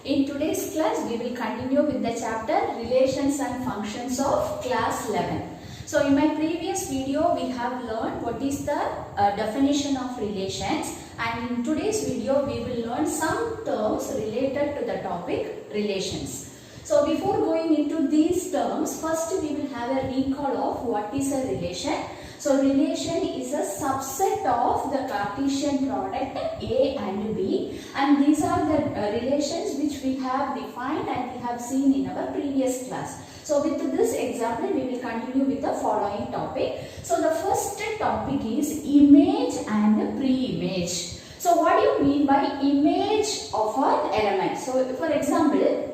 In today's class, we will continue with the chapter Relations and Functions of class 11. So in my previous video, we have learned what is the definition of relations, and in today's video, we will learn some terms related to the topic relations. So before going into these terms, first we will have a recall of what is a relation. So relation is a subset of the Cartesian product A and B, and these are the relations which we have defined and we have seen in our previous class. So with this example, we will continue with the following topic. So the first topic is image and pre-image. So what do you mean by image of an element? So for example,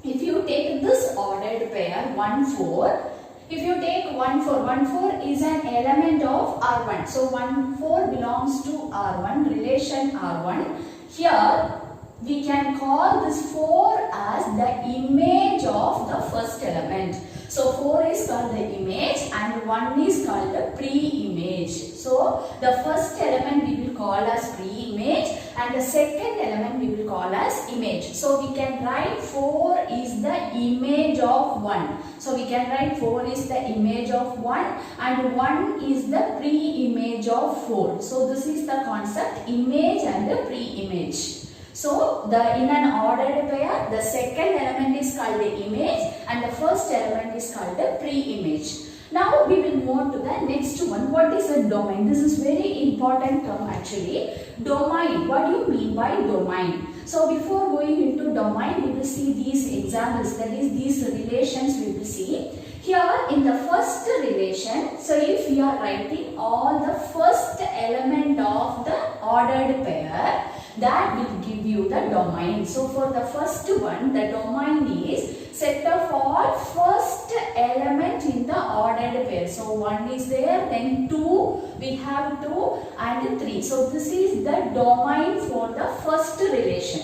if you take this ordered pair 1, 4, if you take 1, 4, 1, 4 is an element of R1. So 1, 4 belongs to R1, relation R1. Here we can call this 4 as the image of the first element. So 4 is called the image and 1 is called the pre-image. So the first element we will call as pre-image and the second element we will call as image. So we can write 4 is the image of 1. So we can write 4 is the image of 1 and 1 is the pre-image of 4. So this is the concept image and the pre-image. So in an ordered pair, the second element is called the image and the first element is called the pre-image. Now we will move on to the next one. What is a domain? This is very important term actually. Domain. What do you mean by domain? So before going into domain, we will see these examples, that is these relations we will see. Here in the first relation, so if you are writing all the first element of the ordered pair, that will give you the domain. So for the first one, the domain is set of all first element in the ordered pair. So 1 is there, then 2, we have 2 and 3. So this is the domain for the first relation.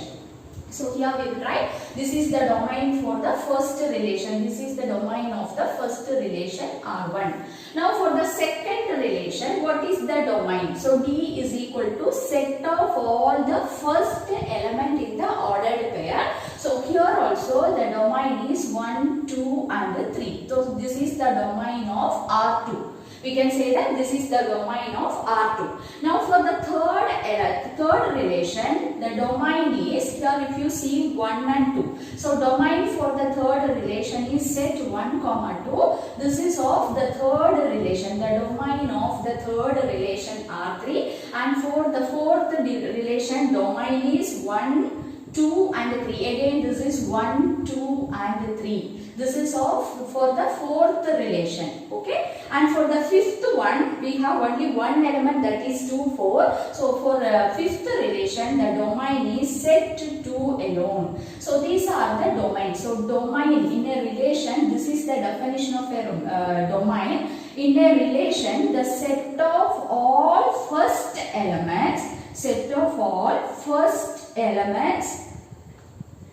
So here we will write, this is the domain for the first relation. This is the domain of the first relation R1. Now for the second relation, what is the domain? So D is equal to set of all the first element in the ordered pair. So here also the domain is 1, 2 and 3. So this is the domain of R2. We can say that this is the domain of R2. Now for the third relation, the domain is, here if you see 1 and 2. So domain for the third relation is set 1, 2. This is of the third relation, the domain of the third relation R3. And for the fourth relation, domain is 1, 2 and 3. Again this is 1, 2 and 3. This is for the fourth relation. Okay. And for the fifth one, we have only one element, that is 2, 4. So for the fifth relation, the domain is set 2 alone. So these are the domains. So domain in a relation, this is the definition of a domain. In a relation, the set of all first elements,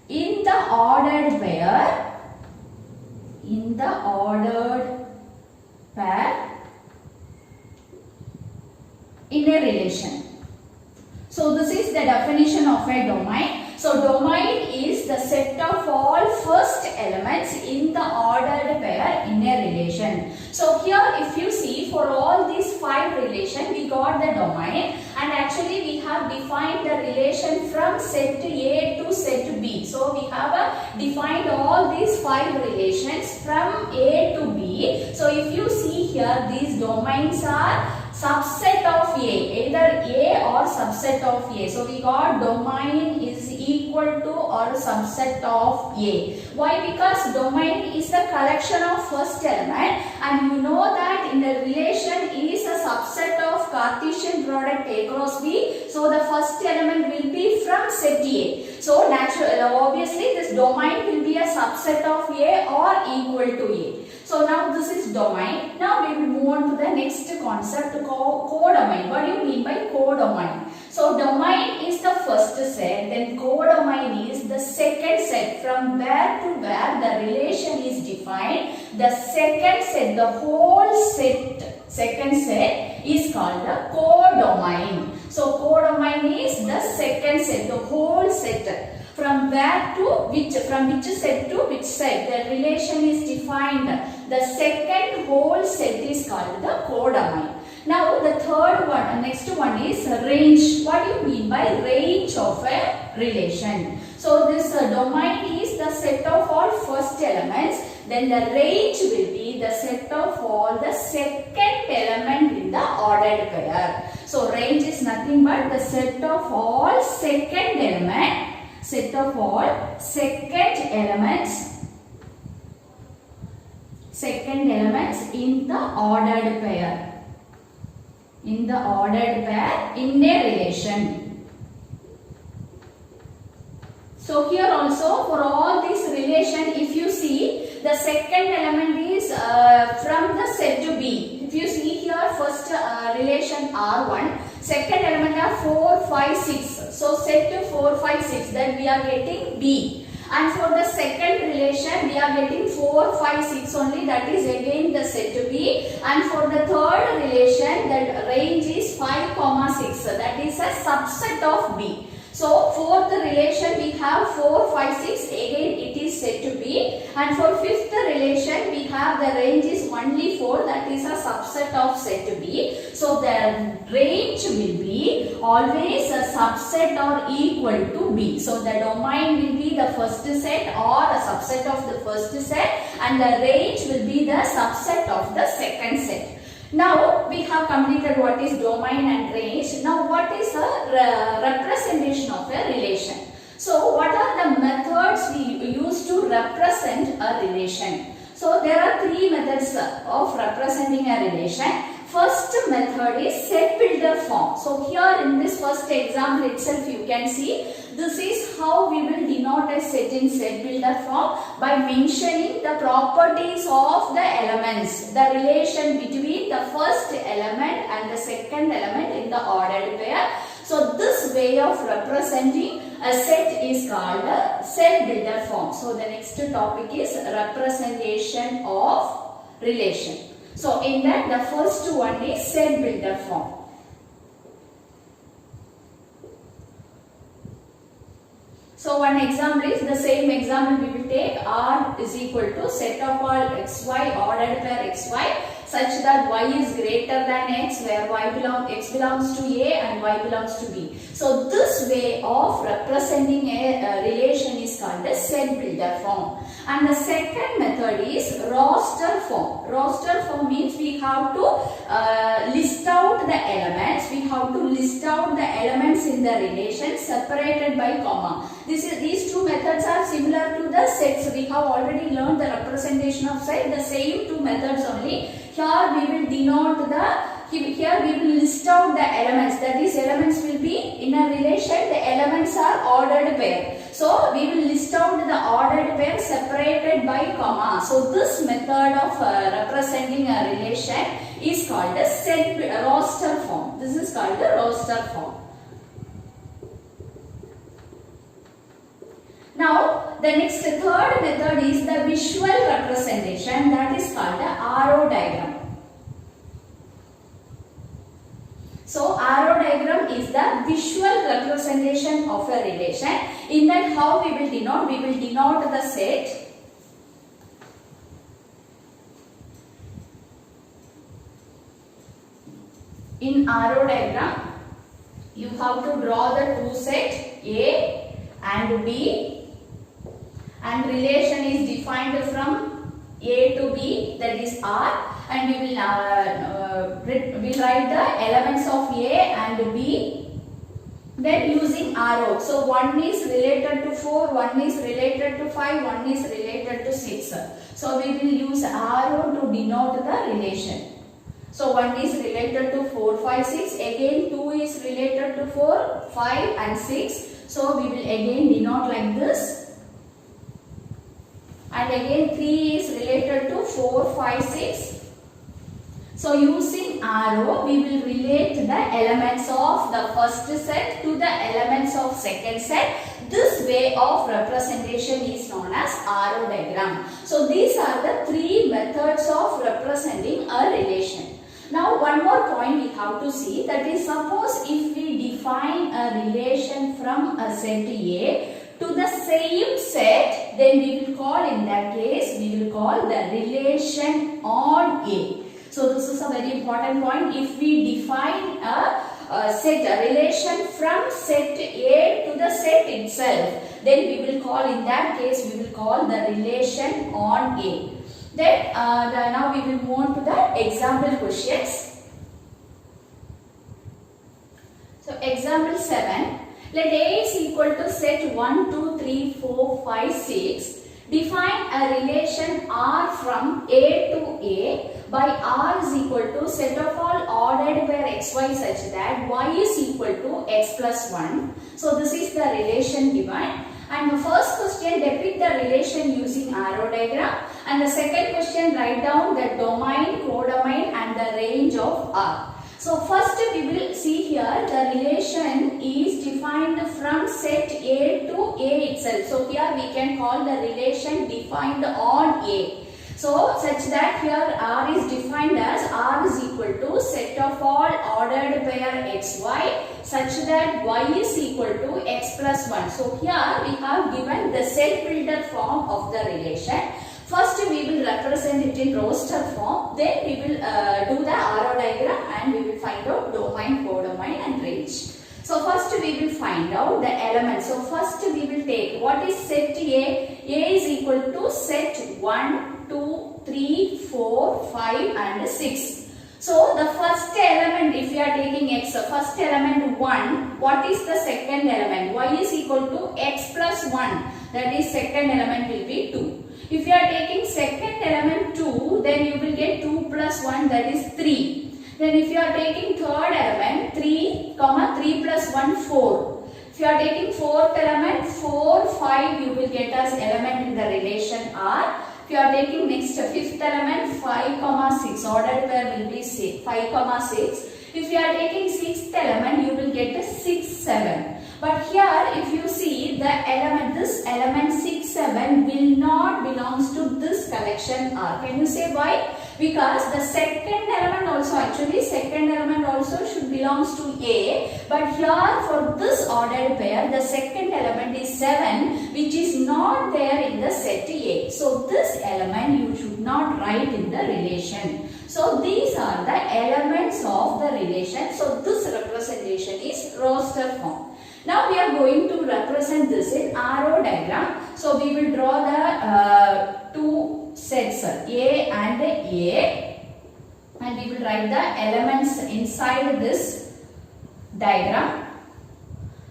in the ordered pair, in a relation. So this is the definition of a domain. So domain is the set of all first elements in the ordered pair in a relation. So here if you see, for all these 5 relations, we got the domain, and actually we have defined the relation from set A to set B. So we have defined all these 5 relations from A to B. So if you see here, these domains are subset of A, either A or subset of A. So we got domain is equal to or subset of A. Why? Because domain is the collection of first element, and you know that in the relation is a subset of Cartesian product A cross B. So the first element will be from set A. So naturally, obviously this domain will be a subset of A or equal to A. So now this is domain. Now we will move on to the next concept, codomain. What do you mean by codomain? So domain is the first set, then codomain is the second set, from where to where the relation is defined. The second set, the whole set, second set is called the codomain. So codomain is the second set, the whole set. From where to which, from which set to which set the relation is defined. The second whole set is called the codomain. Now the third one, next one is range. What do you mean by range of a relation? So this domain is the set of all first elements. Then the range will be the set of all the second element in the ordered pair. So range is nothing but the set of all second element. Set of all second elements in the ordered pair. In the ordered pair in a relation. So here also for all this relation, if you see the second element is from the set to B. If you see here first relation R1, second element are 4, 5, 6. So set to 4, 5, 6, then we are getting B. And for the second relation we are getting 4, 5, 6 only, that is again the set to B. And for the third relation that range is 5, 6, that is a subset of B. So fourth relation we have 4, 5, 6, again it is set to B. And for fifth relation we have the range is only 4, that is a subset of set to B. So the range will be always a subset or equal to B. So the domain will be the first set or a subset of the first set, and the range will be the subset of the second set. Now we have completed what is domain and range. Now what is a representation of a relation? So what are the methods we use to represent a relation? So there are three methods of representing a relation. First method is set builder form. So here in this first example itself you can see this is how we will denote a set in set builder form, by mentioning the properties of the elements, the relation between the first element and the second element in the ordered pair. So this way of representing a set is called a set builder form. So the next topic is representation of relation. So in that the first one is set builder form. So one example is the same example we will take. R is equal to set of all xy, ordered pair xy, such that y is greater than x, where x belongs to A and y belongs to B. So this way of representing a relation is called the set builder form. And the second method is roster form. Roster form means we have to list out the elements. We have to list out the elements in the relation separated by comma. These two methods are similar to the sets. We have already learned the representation of set. The same two methods only. Here we will denote here we will list out the elements. That is, elements will be in a relation. The elements are ordered pair. So we will list out the ordered pair separated by comma. So this method of representing a relation is called a set roster form. This is called the roster form. Now the next third method is the visual representation, that is called the arrow diagram. So arrow diagram is the visual representation of a relation. In that how we will denote the set. In arrow diagram you have to draw the two sets A and B, and relation is defined from A to B, that is R, and we will write the elements of A and B, then using arrow. So one is related to 4, one is related to 5, one is related to 6. So we will use arrow to denote the relation. So 1 is related to 4, 5, 6, again 2 is related to 4, 5 and 6. So we will again denote like this. And again 3 is related to 4, 5, 6. So using arrow we will relate the elements of the first set to the elements of second set. This way of representation is known as arrow diagram. So these are the three methods of representing a relation. Now one more point we have to see, that is, suppose if we define a relation from a set A to the same set, then we will call, in that case, we will call the relation on A. So this is a very important point. If we define a relation from set A to the set itself, then we will call, in that case, we will call the relation on A. Then now we will move on to the example questions. So example 7. Let A is equal to set 1, 2, 3, 4, 5, 6. Define a relation R from A to A by R is equal to set of all ordered pair xy such that y is equal to x plus 1. So this is the relation given. And the first question, depict the relation using arrow diagram. And the second question, write down the domain, codomain and the range of R. So first we will see here the relation is defined from set A to A itself. So here we can call the relation defined on A. So such that here R is defined as R is equal to set of all ordered pair xy such that y is equal to x plus 1. So here we have given the set builder form of the relation. First we will represent it in roster form, then we will do the arrow diagram and we will find out domain, codomain and range. So first we will find out the elements. So first we will take what is set A. A is equal to set 1, 2, 3, 4, 5 and 6. So the first element, if you are taking x, first element 1, what is the second element? Y is equal to x plus 1, that is second element will be 2. If you are taking second element 2, then you will get 2 plus 1, that is 3. Then if you are taking third element 3, 3 plus 1, 4. If you are taking fourth element 4, 5, you will get as element in the relation R. If you are taking next fifth element 5, 6, ordered pair will be 5, 6. If you are taking sixth element, you will get a 6, 7. But here if you see the element, this element 6, 7 will not belongs to this collection R. Can you say why? Because the second element also, actually second element also should belongs to A. But here for this ordered pair, the second element is 7, which is not there in the set A. So this element you should not write in the relation. So these are the elements of the relation. So this representation is roster form. Now we are going to represent this in arrow diagram. So we will draw the two sets A and A, and we will write the elements inside this diagram.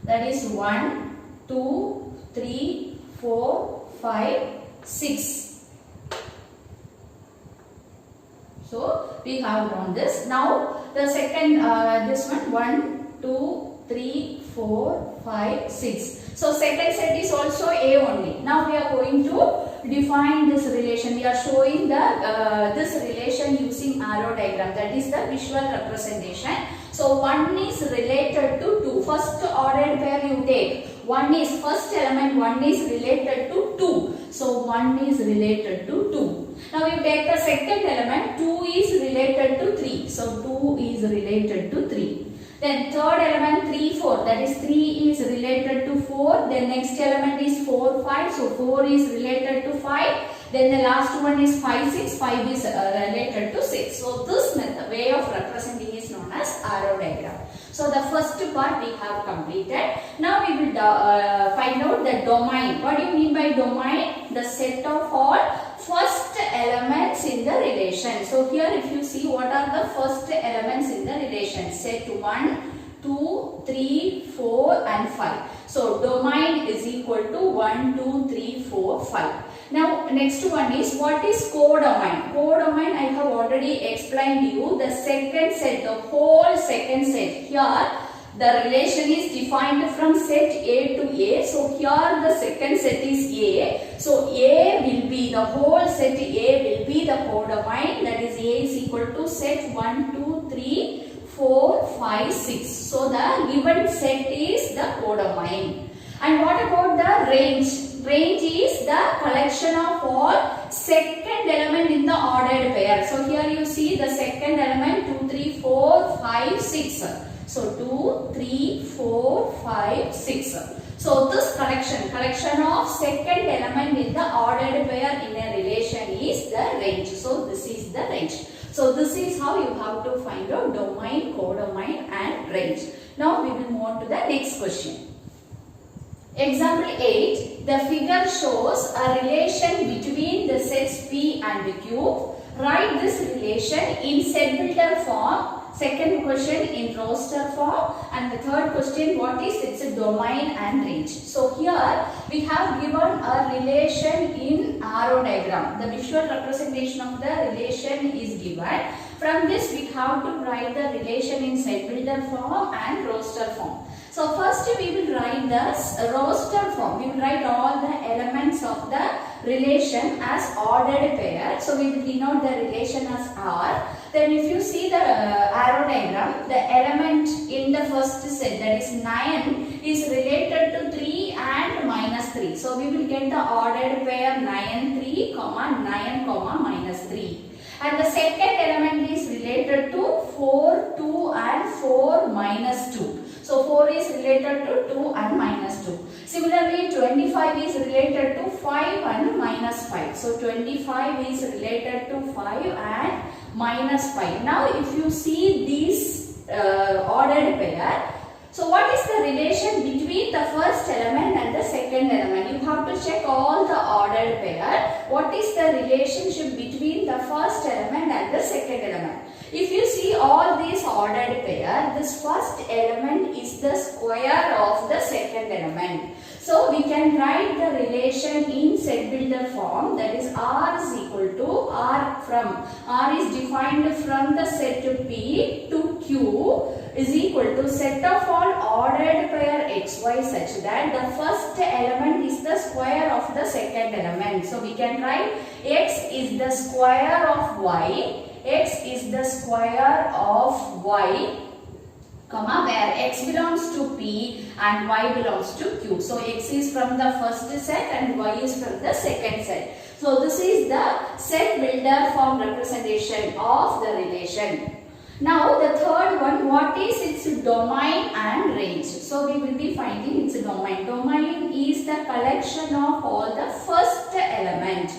That is 1, 2, 3, 4, 5, 6. So we have drawn this. Now the second this one 1, 2, 3, 4, 5, 6. So second set is also A only. Now we are going to define this relation. We are showing the this relation using arrow diagram. That is the visual representation. So 1 is related to 2. First ordered pair you take. 1 is first element. 1 is related to 2. So 1 is related to 2. Now you take the second element. 2 is related to 3. So 2 is related to 3. Then third element 3, 4, that is 3 is related to 4. Then next element is 4, 5. So 4 is related to 5. Then the last one is 5, 6. 5 is related to 6. So this method, way of representing is known as arrow diagram. So the first part we have completed. Now we will find out the domain. What do you mean by domain? The set of all first elements in the relation. So here if you see what are the first elements in the relation. Set 1, 2, 3, 4 and 5. So domain is equal to 1, 2, 3, 4, 5. Now next one is what is codomain. Codomain I have already explained to you. The second set, the whole second set. Here the relation is defined from set A to A. So here the second set is A. So A will be, the whole set A will be the codomain. That is A is equal to set 1, 2, 3, 4, 5, 6. So the given set is the codomain. And what about the range? Range is the collection of all second element in the ordered pair. So here you see the second element 2, 3, 4, 5, 6. So 2, 3, 4, 5, 6. So this collection of second element in the ordered pair in a relation is the range. So this is the range. So this is how you have to find out domain, codomain and range. Now we will move on to the next question. Example 8. The figure shows a relation between the sets P and Q. Write this relation in set builder form. Second question in roster form, and the third question, what is its domain and range. So here we have given a relation in arrow diagram. The visual representation of the relation is given. From this we have to write the relation in set builder form and roster form. So first we will write the roster form. We will write all the elements of the relation as ordered pair. So we will denote the relation as R. Then if you see the arrow diagram, the element in the first set, that is 9, is related to 3 and minus 3. So we will get the ordered pair 9, 3, 9, minus 3. And the second element is related to 4, 2 and 4 minus 2. So 4 is related to 2 and minus 2. Similarly, 25 is related to 5 and minus 5. So 25 is related to 5 and minus 5. Now if you see these ordered pair, so what is the relation between the first element and the second element? You have to check all the ordered pair. What is the relationship between the first element and the second element? If you see all these ordered pair, this first element is the square of the second element. So we can write the relation in set builder form, that is R is equal to R is defined from the set P to Q is equal to set of all ordered pair xy such that the first element is the square of the second element. So we can write x is the square of y, x is the square of y, where x belongs to P and y belongs to Q. So x is from the first set and y is from the second set. So this is the set builder form representation of the relation. Now the third one, what is its domain and range? So we will be finding its domain. Domain is the collection of all the first element.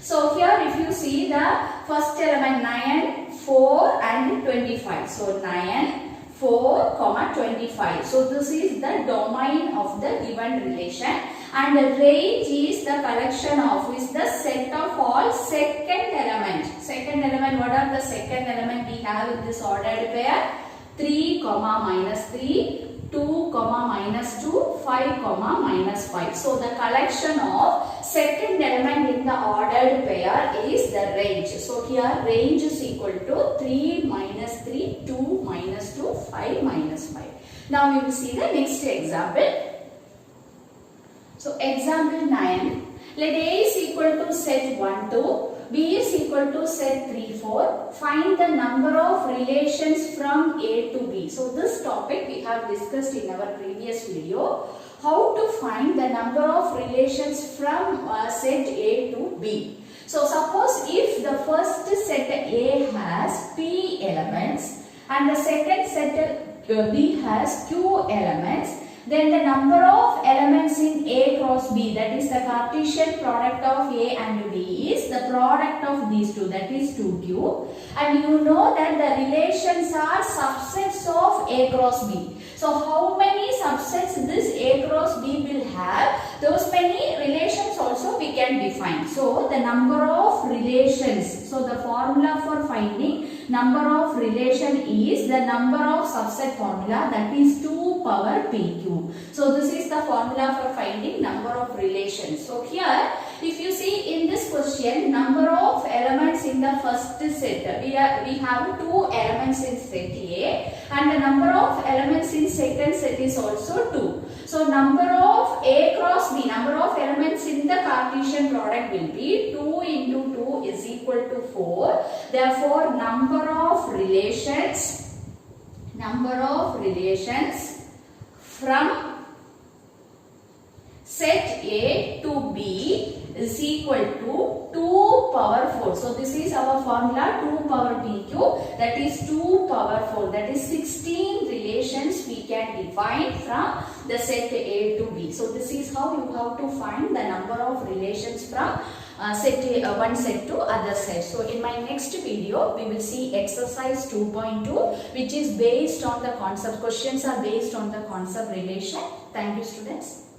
So here if you see the first element 9, 4 and 25. So 9, 4, 25. So this is the domain of the given relation, and the range is the collection of, is the set of all second element. Second element, what are the second element we have in this ordered pair? 3, minus 3, 2, minus 2, 5, minus 5. So the collection of second element in the ordered pair is the range. So here range is equal to 3, minus 3, 2, minus 2, 5, minus 5. Now we will see the next example. So example 9. Let A is equal to set 1, 2. B is equal to set 3, 4. Find the number of relations from A to B. So this topic we have discussed in our previous video. How to find the number of relations from set A to B. So suppose if the first set A has P elements and the second set B has Q elements, then the number of elements in A cross B, that is the Cartesian product of A and B, is the product of these two, that is 2Q. And you know that the relations are subsets of A cross B. So how many subsets this A cross B will have, those many relations also we can define. So the number of relations, so the formula for finding number of relation is the number of subset formula, that is 2 power PQ. So this is the formula for finding number of relations. So here if you see in this question, number of elements in the first set, we have 2 elements in set A, and the number of elements in second set is also 2. So number of A cross B, number of elements in the Cartesian product will be 2 into 2 is equal to 4. Therefore number of relations from set A to B is equal to 2 power 4. So this is our formula, 2 power PQ, that is 2 power 4, that is 16 relations we can define from the set A to B. So this is how you have to find the number of relations from one set to other set. So in my next video, we will see exercise 2.2, which is based on the concept. Questions are based on the concept relation. Thank you, students.